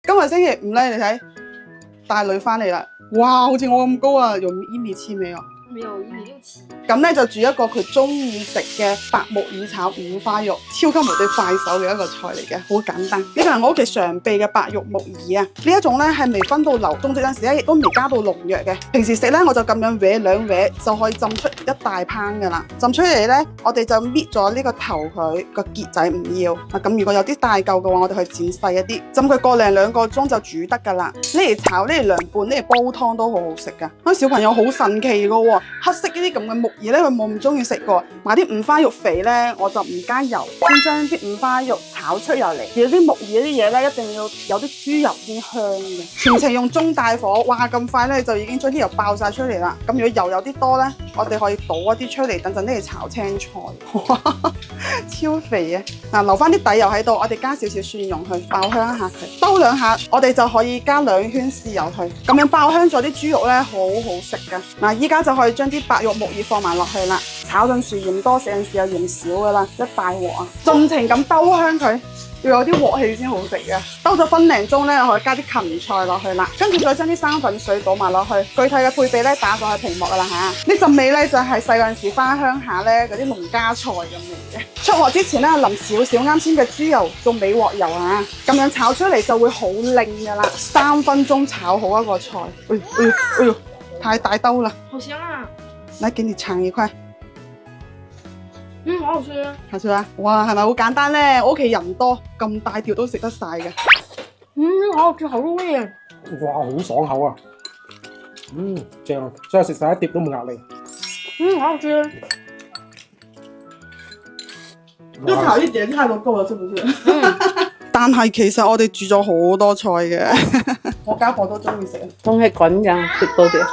今日星期五咧，你睇大女翻嚟啦，哇，好似我咁高啊，用1.7米啊！沒有1.67米。咁咧就煮一個佢中意食嘅白木耳炒五花肉，超級無敵快手嘅一個菜嚟嘅，好簡單。呢個係我屋企常備嘅白玉木耳啊，呢一種咧係未分到流，種植嗰陣時咧亦都未加到農藥嘅。平時食咧我就咁樣搲兩搲就可以浸出一大烹噶啦。浸出嚟咧，我哋就搣咗呢個頭佢個結仔唔要啊。咁如果有啲大嚿嘅話，我哋可以剪細一啲，浸佢個零兩個鐘就煮得噶啦。呢嚟炒，呢嚟涼拌，呢嚟煲湯都好好食噶。啲小朋友好神奇噶喎，黑色呢啲咁嘅木耳咧，佢冇咁中意食過。買啲五花肉肥咧，我就唔加油，先將啲五花肉炒出油嚟。而啲木耳啲嘢咧，一定要有啲豬油先香嘅。全程用中大火，哇咁快咧就已經將啲油爆晒出嚟啦。咁如果油有啲多咧，我哋可以倒一啲出嚟，等陣呢嚟炒青菜。哇，超肥啊！嗱，留翻啲底油喺度，我哋加少少蒜蓉去爆香一下佢，兜兩下，我哋就可以加2圈豉油去，咁樣爆香咗啲豬肉咧，好好食噶。嗱，依家就可以將啲白玉木耳放埋落去啦，炒陣時鹽多，食陣時又鹽少噶啦，一大鑊啊，盡情咁兜香佢。要有啲鑊氣先好食嘅，兜咗分零鐘咧，我可以加啲芹菜落去啦，跟住再將啲生粉水倒埋落去。具體嘅配備咧打上去屏幕噶啦嚇。呢陣味咧就係細個陣時翻鄉下咧嗰啲農家菜咁味嘅。出鑊之前咧淋少少啱先嘅豬油做尾鑊油啊，咁樣炒出嚟就會好靚噶啦。3分鐘炒好一個菜。哎呦，太大兜啦！好香啊！來給你嘗一塊。好好吃。好食啊！哇，係咪好簡單咧？我屋企人多，咁大條都食得晒嘅。好好吃，好入味啊！哇，好爽口啊！正啊，真係食晒一碟都冇壓力。好好吃。就炒一碟菜都夠了，是不是？但係其實我哋煮咗好多菜嘅，我家婆都中意食。仲係滾㗎，食多啲。